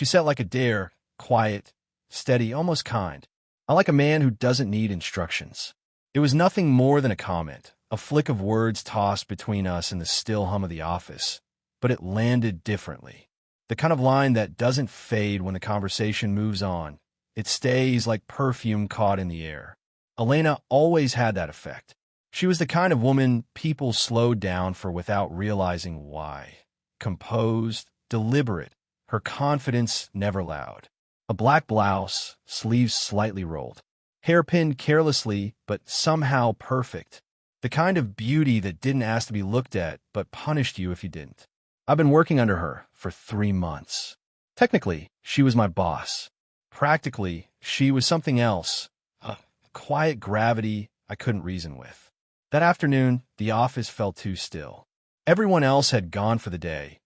She sat like a deer, quiet, steady, almost kind. I like a man who doesn't need instructions. It was nothing more than a comment, a flick of words tossed between us in the still hum of the office, but it landed differently. The kind of line that doesn't fade when the conversation moves on. It stays like perfume caught in the air. Elena always had that effect. She was the kind of woman people slowed down for without realizing why. Composed, deliberate, her confidence never loud. A black blouse, sleeves slightly rolled. Hair pinned carelessly, but somehow perfect. The kind of beauty that didn't ask to be looked at, but punished you if you didn't. I've been working under her for 3 months. Technically, she was my boss. Practically, she was something else. A quiet gravity I couldn't reason with. That afternoon, the office felt too still. Everyone else had gone for the day,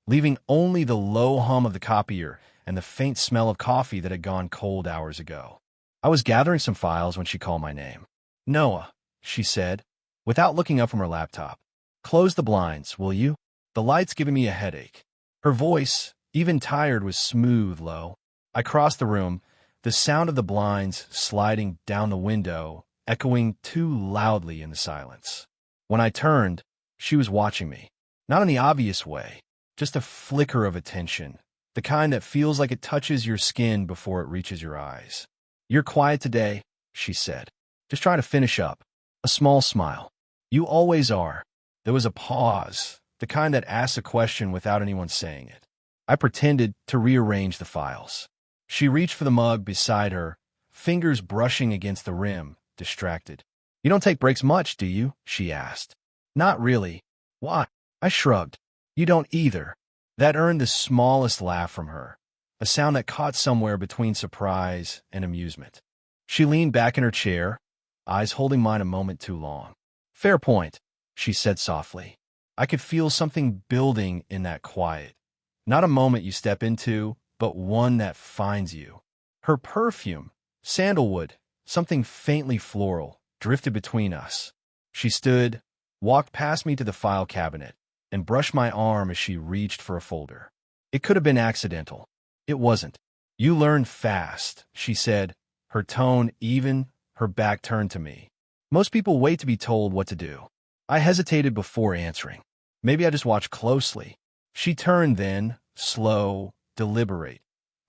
leaving only the low hum of the copier and the faint smell of coffee that had gone cold hours ago. I was gathering some files when she called my name. "Noah," she said, without looking up from her laptop. "Close the blinds, will you? The light's giving me a headache." Her voice, even tired, was smooth, low. I crossed the room, the sound of the blinds sliding down the window, echoing too loudly in the silence. When I turned, she was watching me. Not in the obvious way, just a flicker of attention, the kind that feels like it touches your skin before it reaches your eyes. "You're quiet today," she said. "Just trying to finish up." A small smile. "You always are." There was a pause, the kind that asks a question without anyone saying it. I pretended to rearrange the files. She reached for the mug beside her, fingers brushing against the rim, distracted. "You don't take breaks much, do you?" she asked. "Not really." "Why?" I shrugged. "You don't either." That earned the smallest laugh from her, a sound that caught somewhere between surprise and amusement. She leaned back in her chair, eyes holding mine a moment too long. "Fair point," she said softly. I could feel something building in that quiet. Not a moment you step into, but one that finds you. Her perfume, sandalwood, something faintly floral, drifted between us. She stood, walked past me to the file cabinet, and brushed my arm as she reached for a folder. It could have been accidental. It wasn't. "You learn fast," she said, her tone even, her back turned to me. Most people wait to be told what to do. I hesitated before answering. Maybe I just watched closely. She turned then, slow, deliberate,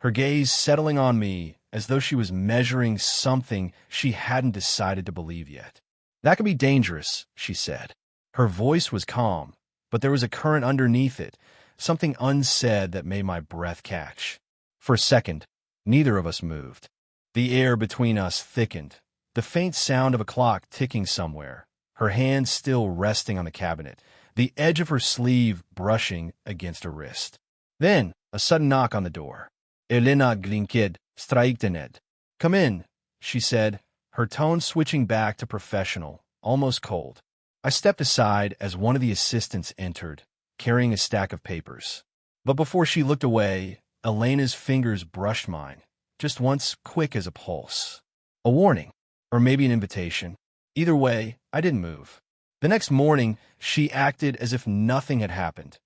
her gaze settling on me as though she was measuring something she hadn't decided to believe yet. "That can be dangerous," she said. Her voice was calm, but there was a current underneath it, something unsaid that made my breath catch. For a second, neither of us moved. The air between us thickened, the faint sound of a clock ticking somewhere, her hand still resting on the cabinet, the edge of her sleeve brushing against her wrist. Then, a sudden knock on the door. "Elena Grinkid, Straiktened." "Come in," she said, her tone switching back to professional, almost cold. I stepped aside as one of the assistants entered, carrying a stack of papers. But before she looked away, Elena's fingers brushed mine, just once, quick as a pulse. A warning, or maybe an invitation. Either way, I didn't move. The next morning, she acted as if nothing had happened.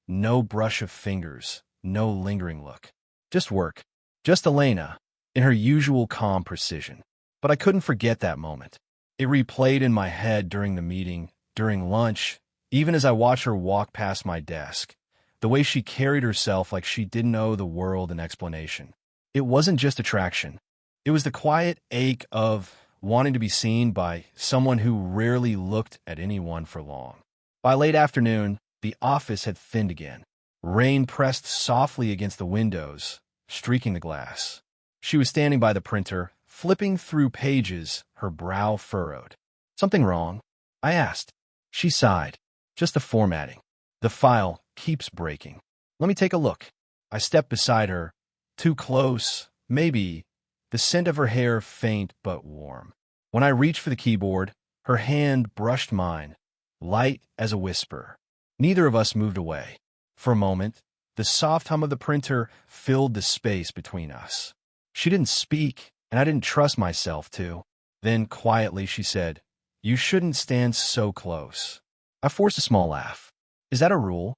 No brush of fingers, no lingering look. Just work. Just Elena, in her usual calm precision. But I couldn't forget that moment. It replayed in my head during the meeting, during lunch, even as I watched her walk past my desk. The way she carried herself like she didn't owe the world an explanation. It wasn't just attraction. It was the quiet ache of wanting to be seen by someone who rarely looked at anyone for long. By late afternoon, the office had thinned again. Rain pressed softly against the windows, streaking the glass. She was standing by the printer, flipping through pages, her brow furrowed. "Something wrong?" I asked. She sighed. "Just the formatting. The file keeps breaking." "Let me take a look." I stepped beside her, too close, maybe, the scent of her hair faint but warm. When I reached for the keyboard, her hand brushed mine, light as a whisper. Neither of us moved away. For a moment, the soft hum of the printer filled the space between us. She didn't speak, and I didn't trust myself to. Then, quietly, she said, "You shouldn't stand so close." I forced a small laugh. "Is that a rule?"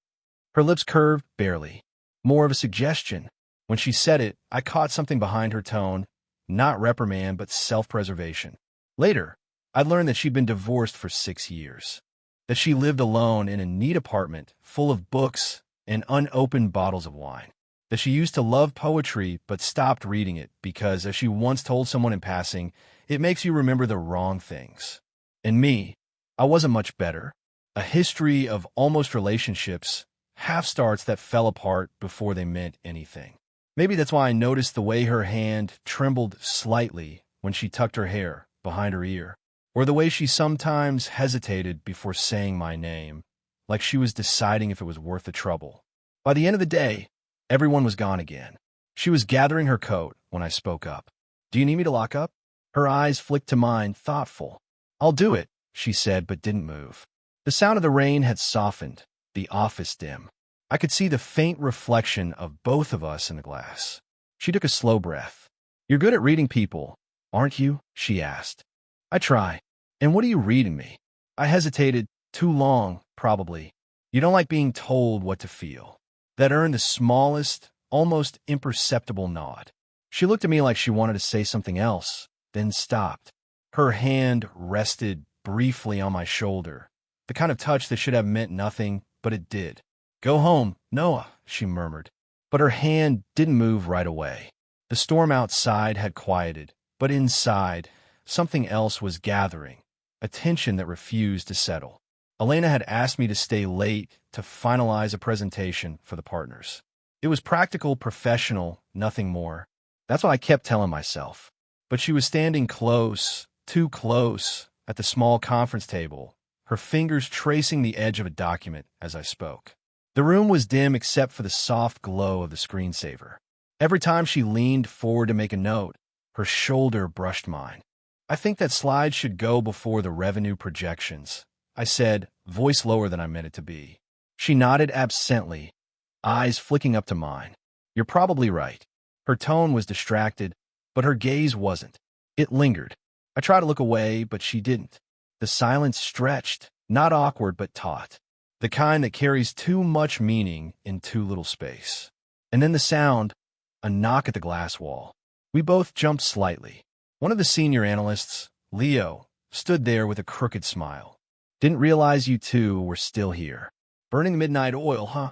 Her lips curved barely. "More of a suggestion." When she said it, I caught something behind her tone, not reprimand, but self-preservation. Later, I learned that she'd been divorced for 6 years, that she lived alone in a neat apartment full of books and unopened bottles of wine, that she used to love poetry but stopped reading it because, as she once told someone in passing, it makes you remember the wrong things. And me, I wasn't much better. A history of almost relationships, half-starts that fell apart before they meant anything. Maybe that's why I noticed the way her hand trembled slightly when she tucked her hair behind her ear, or the way she sometimes hesitated before saying my name, like she was deciding if it was worth the trouble. By the end of the day, everyone was gone again. She was gathering her coat when I spoke up. "Do you need me to lock up?" Her eyes flicked to mine, thoughtful. "I'll do it," she said, but didn't move. The sound of the rain had softened, the office dim. I could see the faint reflection of both of us in the glass. She took a slow breath. "You're good at reading people, aren't you?" she asked. "I try. And what are you reading me?" I hesitated. "Too long, probably. You don't like being told what to feel." That earned the smallest, almost imperceptible nod. She looked at me like she wanted to say something else, then stopped. Her hand rested briefly on my shoulder, the kind of touch that should have meant nothing, but it did. "Go home, Noah," she murmured. But her hand didn't move right away. The storm outside had quieted, but inside, something else was gathering, a tension that refused to settle. Elena had asked me to stay late to finalize a presentation for the partners. It was practical, professional, nothing more. That's what I kept telling myself. But she was standing close, too close, at the small conference table, her fingers tracing the edge of a document as I spoke. The room was dim except for the soft glow of the screensaver. Every time she leaned forward to make a note, her shoulder brushed mine. "I think that slide should go before the revenue projections," I said, voice lower than I meant it to be. She nodded absently, eyes flicking up to mine. "You're probably right." Her tone was distracted, but her gaze wasn't. It lingered. I tried to look away, but she didn't. The silence stretched, not awkward but taut, the kind that carries too much meaning in too little space. And then the sound, a knock at the glass wall. We both jumped slightly. One of the senior analysts, Leo, stood there with a crooked smile. "Didn't realize you two were still here. Burning the midnight oil, huh?"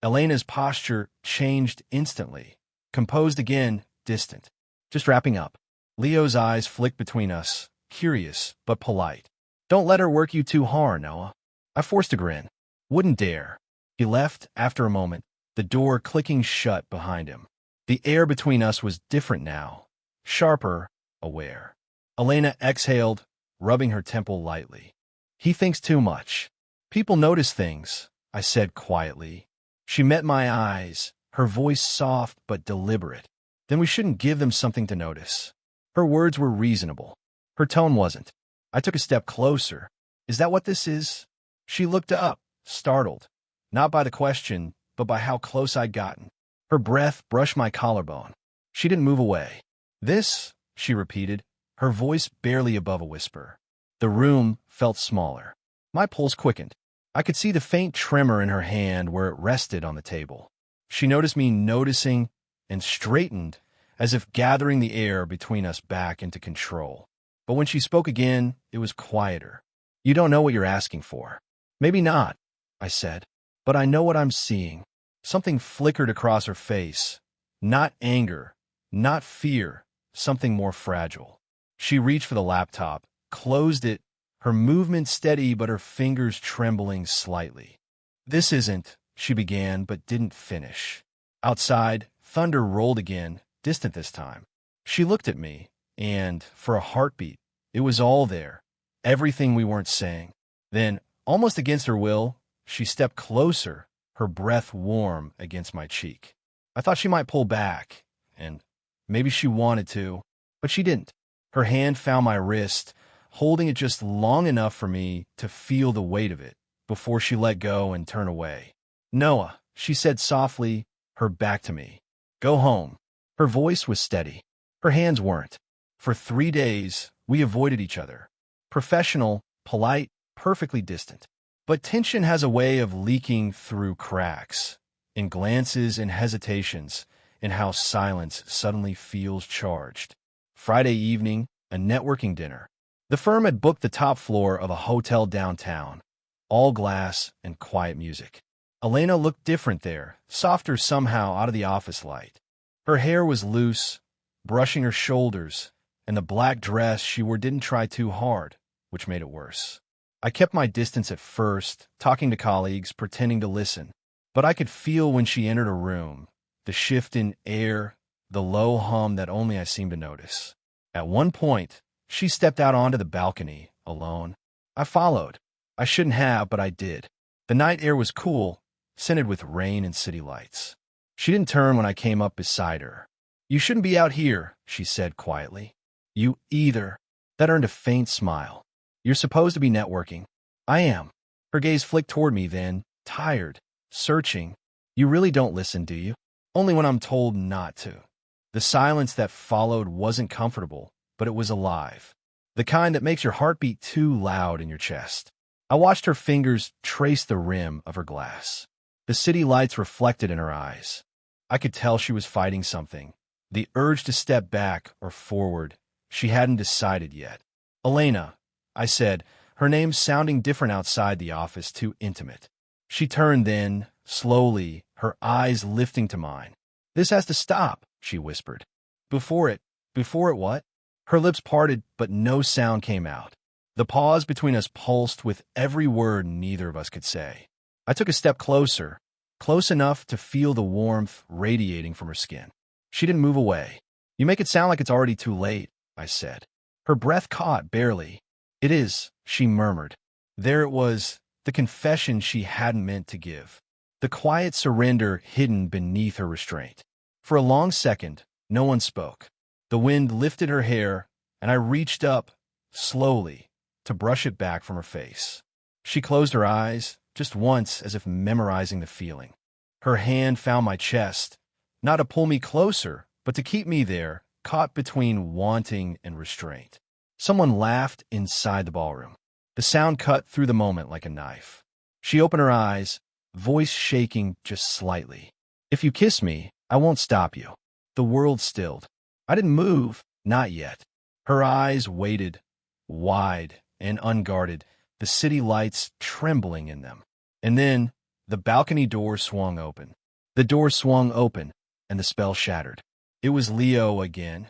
Elena's posture changed instantly, composed again, distant. "Just wrapping up." Leo's eyes flicked between us, curious but polite. "Don't let her work you too hard, Noah." I forced a grin. "Wouldn't dare." He left after a moment, the door clicking shut behind him. The air between us was different now, sharper, aware. Elena exhaled, rubbing her temple lightly. "He thinks too much. People notice things," I said quietly. She met my eyes, her voice soft but deliberate. "Then we shouldn't give them something to notice." Her words were reasonable. Her tone wasn't. I took a step closer. "Is that what this is?" She looked up, startled, not by the question, but by how close I'd gotten. Her breath brushed my collarbone. She didn't move away. "This," she repeated, her voice barely above a whisper. The room felt smaller. My pulse quickened. I could see the faint tremor in her hand where it rested on the table. She noticed me noticing and straightened, as if gathering the air between us back into control. But when she spoke again, it was quieter. "You don't know what you're asking for." "Maybe not," I said, "but I know what I'm seeing." Something flickered across her face. Not anger, not fear, something more fragile. She reached for the laptop, closed it, her movement steady but her fingers trembling slightly. "This isn't," she began but didn't finish. Outside, thunder rolled again, distant this time. She looked at me, and, for a heartbeat, it was all there, everything we weren't saying. Then, almost against her will, she stepped closer, her breath warm against my cheek. I thought she might pull back, and maybe she wanted to, but she didn't. Her hand found my wrist, holding it just long enough for me to feel the weight of it before she let go and turned away. "Noah," she said softly, her back to me. "Go home." Her voice was steady. Her hands weren't. For 3 days, we avoided each other. Professional, polite, perfectly distant. But tension has a way of leaking through cracks, in glances and hesitations, in how silence suddenly feels charged. Friday evening, a networking dinner. The firm had booked the top floor of a hotel downtown, all glass and quiet music. Elena looked different there, softer somehow out of the office light. Her hair was loose, brushing her shoulders, and the black dress she wore didn't try too hard, which made it worse. I kept my distance at first, talking to colleagues, pretending to listen. But I could feel when she entered a room, the shift in air, the low hum that only I seemed to notice. At one point, she stepped out onto the balcony, alone. I followed. I shouldn't have, but I did. The night air was cool, scented with rain and city lights. She didn't turn when I came up beside her. "You shouldn't be out here," she said quietly. "You either." That earned a faint smile. "You're supposed to be networking." "I am." Her gaze flicked toward me then, tired, searching. "You really don't listen, do you?" "Only when I'm told not to." The silence that followed wasn't comfortable, but it was alive. The kind that makes your heart beat too loud in your chest. I watched her fingers trace the rim of her glass. The city lights reflected in her eyes. I could tell she was fighting something. The urge to step back or forward. She hadn't decided yet. "Elena," I said, her name sounding different outside the office, too intimate. She turned then, slowly, her eyes lifting to mine. "This has to stop," she whispered. Before it what?" Her lips parted, but no sound came out. The pause between us pulsed with every word neither of us could say. I took a step closer, close enough to feel the warmth radiating from her skin. She didn't move away. "You make it sound like it's already too late," I said. Her breath caught, barely. "It is," she murmured. There it was, the confession she hadn't meant to give. The quiet surrender hidden beneath her restraint. For a long second, no one spoke. The wind lifted her hair, and I reached up, slowly, to brush it back from her face. She closed her eyes, just once, as if memorizing the feeling. Her hand found my chest, not to pull me closer, but to keep me there, caught between wanting and restraint. Someone laughed inside the ballroom. The sound cut through the moment like a knife. She opened her eyes, voice shaking just slightly. "If you kiss me, I won't stop you." The world stilled. I didn't move, not yet. Her eyes waited, wide and unguarded, the city lights trembling in them. And then, the balcony door swung open. The door swung open, and the spell shattered. It was Leo again,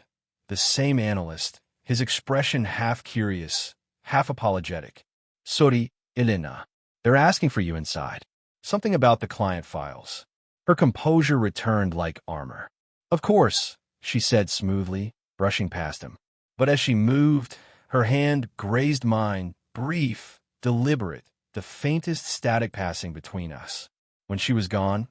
the same analyst, his expression half curious, half apologetic. "Sorry, Elena. They're asking for you inside." Something about the client files. Her composure returned like armor. "Of course," she said smoothly, brushing past him. But as she moved, her hand grazed mine, brief, deliberate, the faintest static passing between us. When she was gone,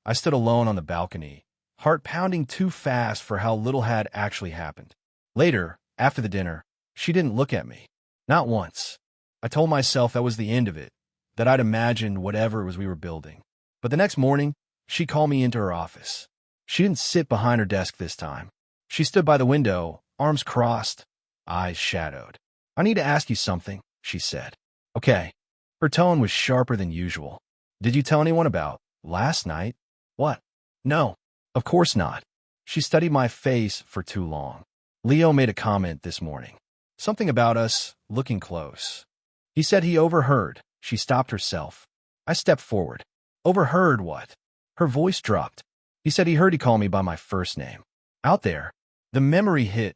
I stood alone on the balcony, heart pounding too fast for how little had actually happened. Later, after the dinner, she didn't look at me. Not once. I told myself that was the end of it, that I'd imagined whatever it was we were building. But the next morning, she called me into her office. She didn't sit behind her desk this time. She stood by the window, arms crossed, eyes shadowed. "I need to ask you something," she said. "Okay." Her tone was sharper than usual. "Did you tell anyone about last night?" "What?" "No, of course not." She studied my face for too long. "Leo made a comment this morning. Something about us looking close. He said he overheard." She stopped herself. I stepped forward. "Overheard what?" Her voice dropped. "He said he heard you call me by my first name. Out there." The memory hit,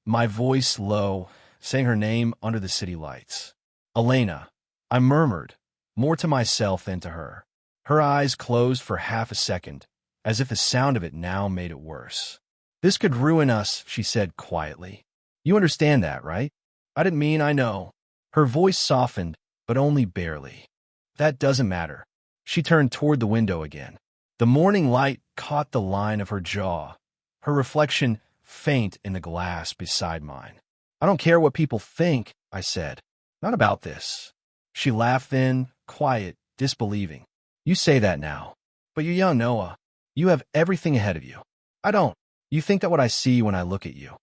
my voice low, saying her name under the city lights. "Elena," I murmured, more to myself than to her. Her eyes closed for half a second, as if the sound of it now made it worse. "This could ruin us," she said quietly. "You understand that, right?" "I didn't mean, I know." Her voice softened, but only barely. "That doesn't matter." She turned toward the window again. The morning light caught the line of her jaw, her reflection faint in the glass beside mine. "I don't care what people think," I said. "Not about this." She laughed then, quiet, disbelieving. "You say that now. But you're young, Noah. You have everything ahead of you." "I don't. You think that what I see when I look at you."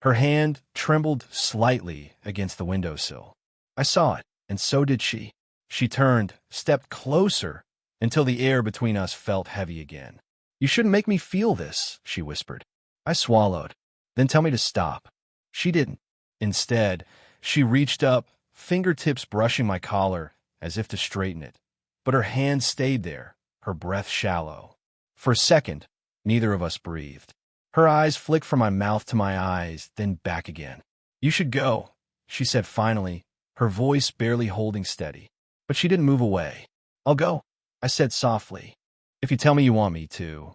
Her hand trembled slightly against the windowsill. I saw it, and so did she. She turned, stepped closer, until the air between us felt heavy again. You shouldn't make me feel this, she whispered. I swallowed. Then tell me to stop. She didn't. Instead, she reached up, fingertips brushing my collar as if to straighten it. But her hand stayed there, her breath shallow. For a second, neither of us breathed. Her eyes flicked from my mouth to my eyes, then back again. You should go, she said finally, her voice barely holding steady. But she didn't move away. I'll go, I said softly. If you tell me you want me to.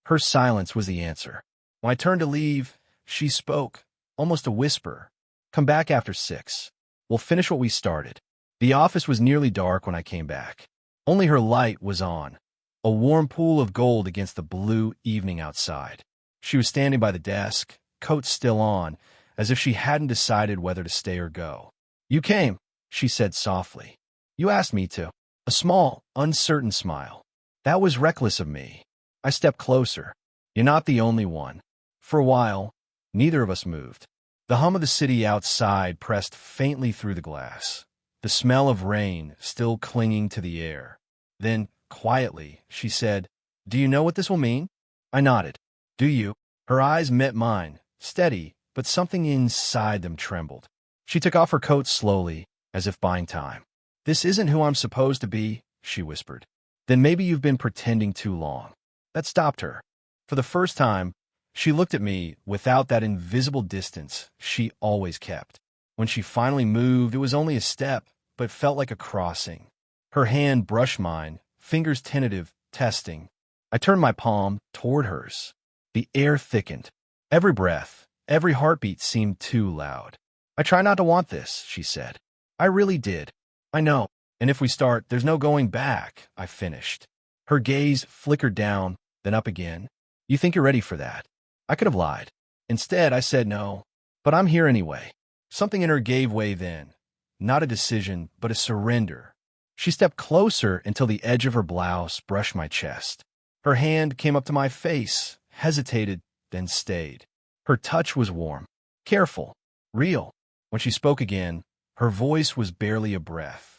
Her silence was the answer. When I turned to leave, she spoke, almost a whisper. Come back after 6. We'll finish what we started. The office was nearly dark when I came back. Only her light was on, a warm pool of gold against the blue evening outside. She was standing by the desk, coat still on, as if she hadn't decided whether to stay or go. You came, she said softly. You asked me to. A small, uncertain smile. That was reckless of me. I stepped closer. You're not the only one. For a while, neither of us moved. The hum of the city outside pressed faintly through the glass, the smell of rain still clinging to the air. Then, quietly, she said, Do you know what this will mean? I nodded. Do you? Her eyes met mine, steady, but something inside them trembled. She took off her coat slowly, as if buying time. This isn't who I'm supposed to be, she whispered. Then maybe you've been pretending too long. That stopped her. For the first time, she looked at me without that invisible distance she always kept. When she finally moved, it was only a step, but felt like a crossing. Her hand brushed mine, fingers tentative, testing. I turned my palm toward hers. The air thickened. Every breath, every heartbeat seemed too loud. I try not to want this, she said. I really did. I know. And if we start, there's no going back, I finished. Her gaze flickered down, then up again. You think you're ready for that? I could have lied. Instead, I said no. But I'm here anyway. Something in her gave way then. Not a decision, but a surrender. She stepped closer until the edge of her blouse brushed my chest. Her hand came up to my face, hesitated, then stayed. Her touch was warm, careful, real. When she spoke again, her voice was barely a breath.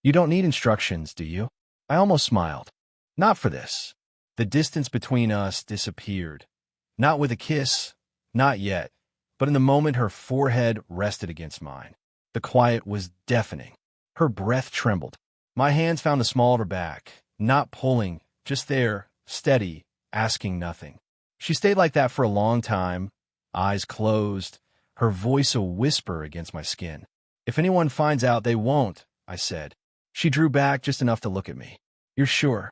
You don't need instructions, do you? I almost smiled. Not for this. The distance between us disappeared. Not with a kiss, not yet, but in the moment her forehead rested against mine. The quiet was deafening. Her breath trembled. My hands found the small of her back, not pulling, just there, steady, asking nothing. She stayed like that for a long time, eyes closed, her voice a whisper against my skin. If anyone finds out, they won't, I said. She drew back just enough to look at me. You're sure?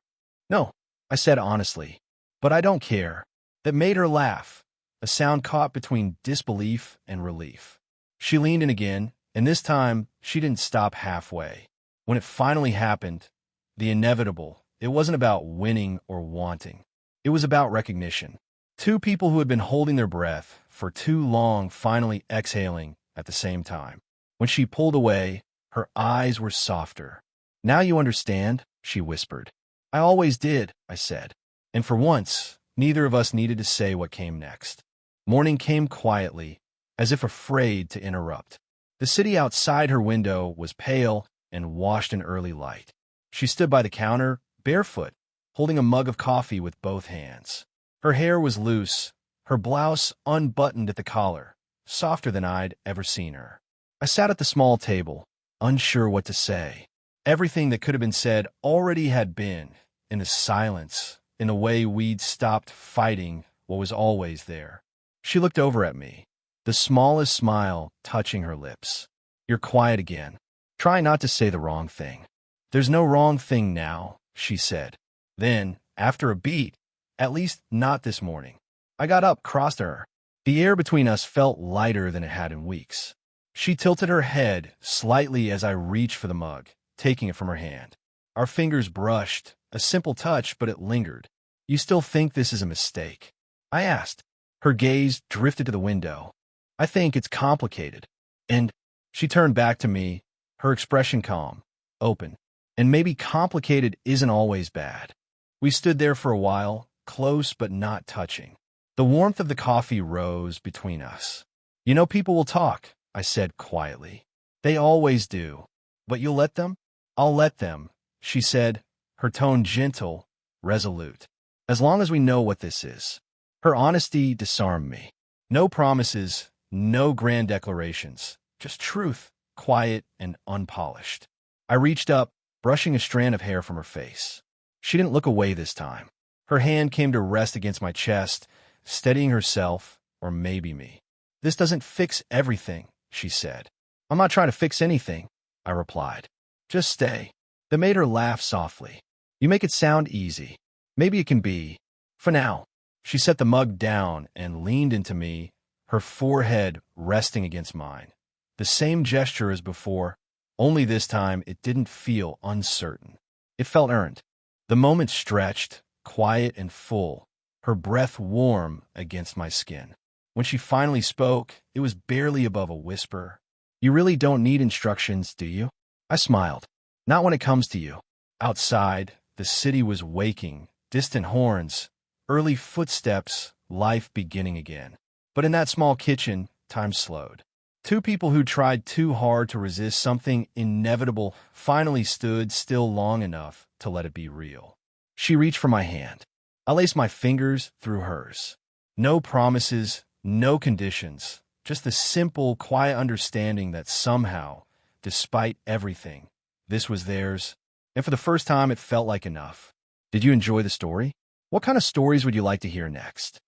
No, I said honestly. But I don't care. That made her laugh, a sound caught between disbelief and relief. She leaned in again, and this time she didn't stop halfway. When it finally happened, the inevitable, it wasn't about winning or wanting. It was about recognition. Two people who had been holding their breath for too long finally exhaling at the same time. When she pulled away, her eyes were softer. Now you understand, she whispered. I always did, I said. And for once, neither of us needed to say what came next. Morning came quietly, as if afraid to interrupt. The city outside her window was pale and washed in early light. She stood by the counter, barefoot, holding a mug of coffee with both hands. Her hair was loose, her blouse unbuttoned at the collar, softer than I'd ever seen her. I sat at the small table, unsure what to say. Everything that could have been said already had been, in the silence, in a way we'd stopped fighting what was always there. She looked over at me, the smallest smile touching her lips. You're quiet again. Try not to say the wrong thing. There's no wrong thing now, she said. Then, after a beat, at least not this morning. I got up, crossed to her. The air between us felt lighter than it had in weeks. She tilted her head slightly as I reached for the mug, taking it from her hand. Our fingers brushed, a simple touch, but it lingered. You still think this is a mistake? I asked. Her gaze drifted to the window. I think it's complicated. And she turned back to me, her expression calm, open. And maybe complicated isn't always bad. We stood there for a while, close but not touching. The warmth of the coffee rose between us. You know, people will talk, I said quietly. They always do. But you'll let them? I'll let them, she said, her tone gentle, resolute. As long as we know what this is. Her honesty disarmed me. No promises, no grand declarations, just truth, quiet and unpolished. I reached up, brushing a strand of hair from her face. She didn't look away this time. Her hand came to rest against my chest, steadying herself, or maybe me. "This doesn't fix everything," she said. "I'm not trying to fix anything," I replied. "Just stay." That made her laugh softly. "You make it sound easy. Maybe it can be. For now." She set the mug down and leaned into me, her forehead resting against mine. The same gesture as before, only this time it didn't feel uncertain. It felt earned. The moment stretched, quiet and full, her breath warm against my skin. When she finally spoke, it was barely above a whisper. "You really don't need instructions, do you?" I smiled. "Not when it comes to you." Outside, the city was waking, distant horns, early footsteps, life beginning again. But in that small kitchen, time slowed. Two people who tried too hard to resist something inevitable finally stood still long enough to let it be real. She reached for my hand. I laced my fingers through hers. No promises, no conditions, just the simple, quiet understanding that somehow, despite everything, this was theirs, and for the first time it felt like enough. Did you enjoy the story? What kind of stories would you like to hear next?